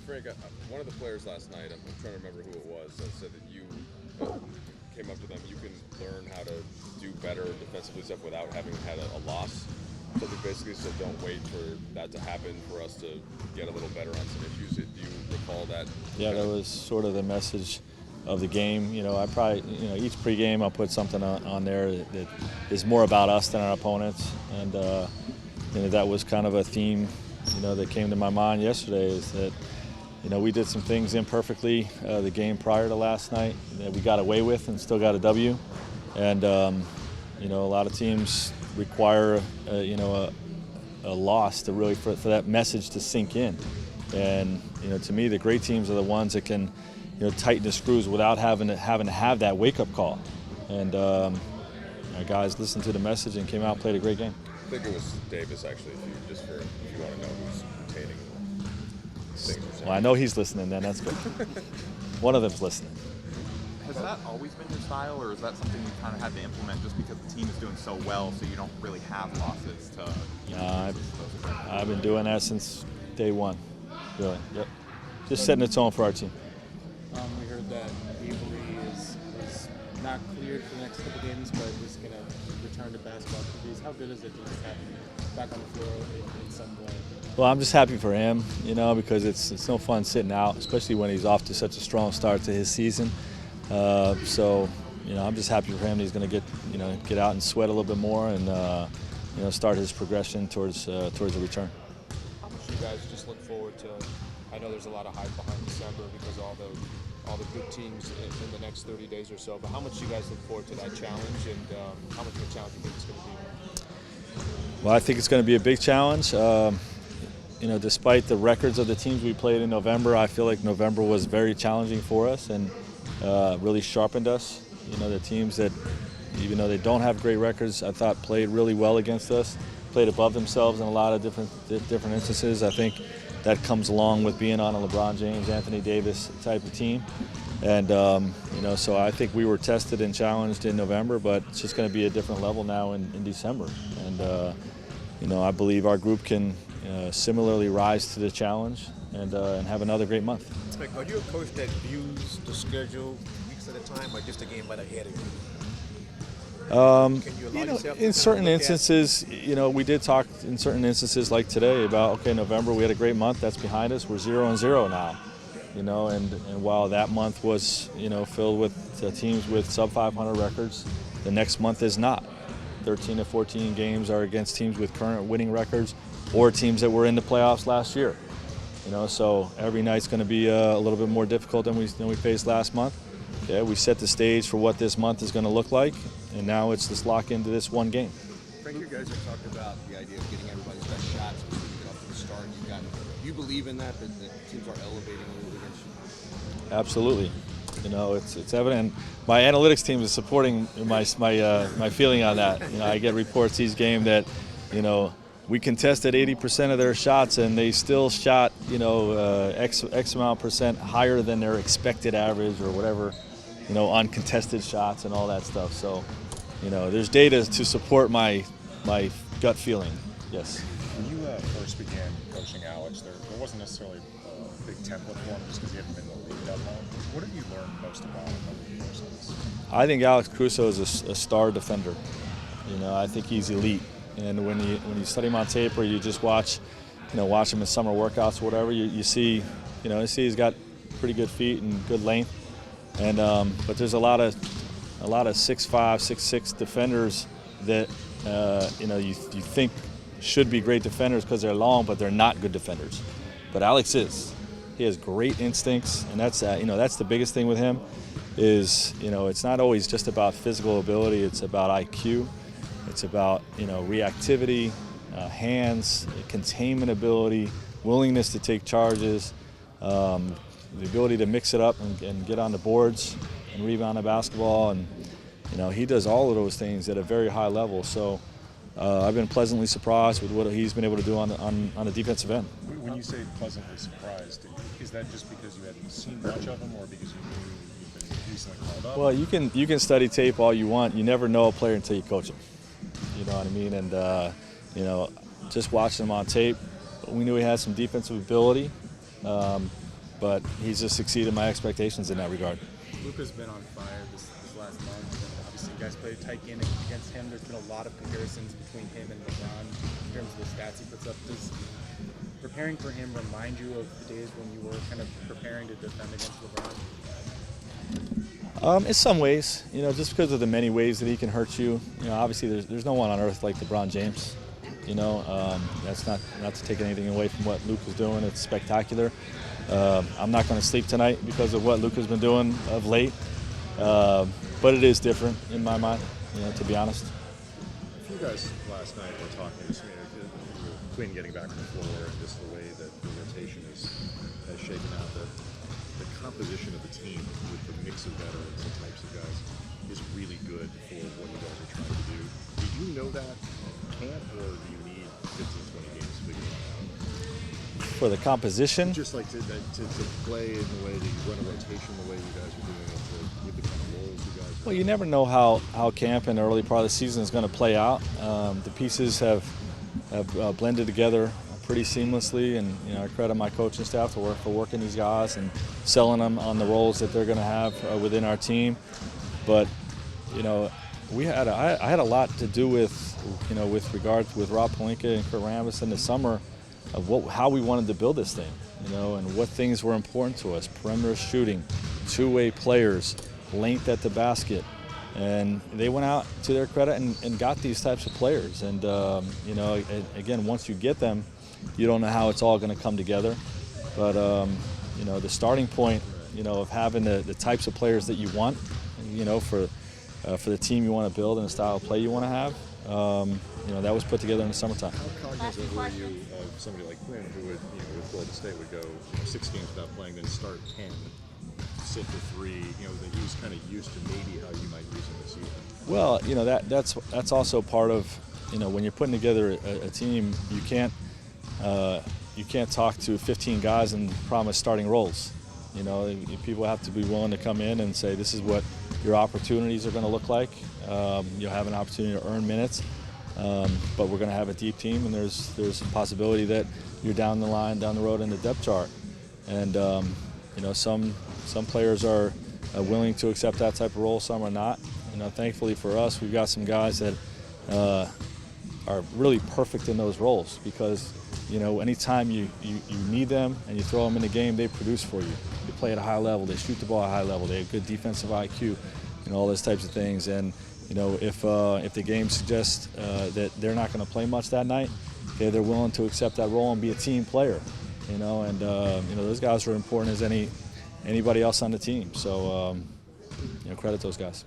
Frank, one of the players last night, I'm trying to remember who it was, said that you came up to them. You can learn how to do better defensively stuff without having had a loss. So they basically said, don't wait for that to happen for us to get a little better on some issues. Do you recall that? Yeah, that was sort of the message of the game. I probably, each pregame I'll put something on there that is more about us than our opponents, and that was kind of a theme, that came to my mind yesterday. Is that, we did some things imperfectly the game prior to last night that we got away with and still got a W, and a lot of teams require a loss to really for that message to sink in, and to me the great teams are the ones that can tighten the screws without having to have that wake-up call. And our guys listened to the message and came out and played a great game. I think it was Davis, actually, if you want to know who's retaining things. Well, I know he's listening then, that's good. One of them's listening. Has that always been your style, or is that something you kind of had to implement just because the team is doing so well, so you don't really have losses to I've been doing that since day one, really. Yep. Just setting the tone for our team. We heard that Avery is not cleared for the next couple games, but is going to return to basketball activities. How good is it to just have him back on the floor in some way? Well, I'm just happy for him, because it's no fun sitting out, especially when he's off to such a strong start to his season. So, I'm just happy for him. He's going to get out and sweat a little bit more and start his progression towards a return. How much do you guys just look forward to? I know there's a lot of hype behind December because all the good teams in the next 30 days or so. But how much do you guys look forward to that challenge, and how much of a challenge do you think it's going to be? Well, I think it's going to be a big challenge. Despite the records of the teams we played in November, I feel like November was very challenging for us and really sharpened us. The teams that, even though they don't have great records, I thought played really well against us, played above themselves in a lot of different instances. I think that comes along with being on a LeBron James, Anthony Davis type of team. And, so I think we were tested and challenged in November, but it's just going to be a different level now in December. And, I believe our group can similarly rise to the challenge and have another great month. Are you a coach that views the schedule weeks at a time, or just a game by the head of you? In certain instances, we did talk in certain instances like today about, okay, November, we had a great month, that's behind us, we're 0-0 now. And while that month was, filled with teams with sub-500 records, the next month is not. 13 to 14 games are against teams with current winning records or teams that were in the playoffs last year. So every night's going to be a little bit more difficult than we faced last month. Yeah, we set the stage for what this month is going to look like, and now it's just lock into this one game. Frank, you guys have talked about the idea of getting everybody's best shots before you get off to the start. Do you believe in that teams are elevating a little against you? Absolutely. It's evident. My analytics team is supporting my feeling on that. I get reports each game that, we contested 80% of their shots and they still shot, X amount percent higher than their expected average or whatever, uncontested shots and all that stuff. So, there's data to support my gut feeling. Yes. When you first began coaching Alex, there wasn't necessarily a big template for him just because he hadn't been in the league that long. What have you learned most about him over the years? I think Alex Caruso is a star defender. I think he's elite. And when you study him on tape or you just watch him in summer workouts or whatever, you see he's got pretty good feet and good length. And but there's a lot of 6'5", 6'6" defenders that you think should be great defenders because they're long, but they're not good defenders. But Alex is. He has great instincts, and that's the biggest thing with him. Is it's not always just about physical ability. It's about IQ. It's about reactivity, hands, containment ability, willingness to take charges, the ability to mix it up and get on the boards and rebound the basketball. And he does all of those things at a very high level. So I've been pleasantly surprised with what he's been able to do on the defensive end. When you say pleasantly surprised, is that just because you hadn't seen much of him, or because you knew you'd been recently called up? Well, you can study tape all you want. You never know a player until you coach him. You know what I mean? And just watching him on tape, we knew he had some defensive ability. but he's just exceeded my expectations in that regard. Luka's been on fire this last month, and obviously you guys played a tight game against him. There's been a lot of comparisons between him and LeBron in terms of the stats he puts up. Does preparing for him remind you of the days when you were kind of preparing to defend against LeBron? In some ways, just because of the many ways that he can hurt you. Obviously there's no one on earth like LeBron James. That's not to take anything away from what Luke is doing. It's spectacular. I'm not going to sleep tonight because of what Luke has been doing of late. But it is different in my mind, to be honest. You guys last night were talking just between getting back on the floor and just the way that the rotation has shaken out, the composition of the team with the mix of veterans and types of guys is really good for what you guys are trying to do. Did you know that camp, or do you need 15, 20 games to figure that out? For the composition? Just like to play in the way that you run a rotation, the way you guys are doing it, with the kind of roles you guys are. Well, you never know how camp in the early part of the season is going to play out. The pieces have blended together pretty seamlessly, and I credit my coaching staff for working these guys and selling them on the roles that they're going to have within our team. But I had a lot to do with regards with Rob Pelinka and Kurt Rambis in the summer of how we wanted to build this thing, and what things were important to us: perimeter shooting, two-way players, length at the basket. And they went out, to their credit, and got these types of players. And again, once you get them, you don't know how it's all going to come together. But the starting point, of having the types of players that you want, for the team you want to build and the style of play you want to have, that was put together in the summertime. How cognizant were you of somebody like Quinn, who would, with Golden State, would go 6 games without playing, then start 10, sit for 3, that he was kind of used to maybe how you might use him this season? Well, that's also part of, when you're putting together a team, you can't talk to 15 guys and promise starting roles. People have to be willing to come in and say, this is what your opportunities are going to look like. You'll have an opportunity to earn minutes, but we're going to have a deep team, and there's a possibility that you're down the road in the depth chart. And some players are willing to accept that type of role, some are not. Thankfully for us, we've got some guys that are really perfect in those roles, because anytime you need them and you throw them in the game, they produce for you. They play at a high level, they shoot the ball at a high level, they have good defensive IQ, all those types of things. And if the game suggests that they're not going to play much that night, okay, they're willing to accept that role and be a team player. Those guys are important as anybody else on the team. So credit those guys.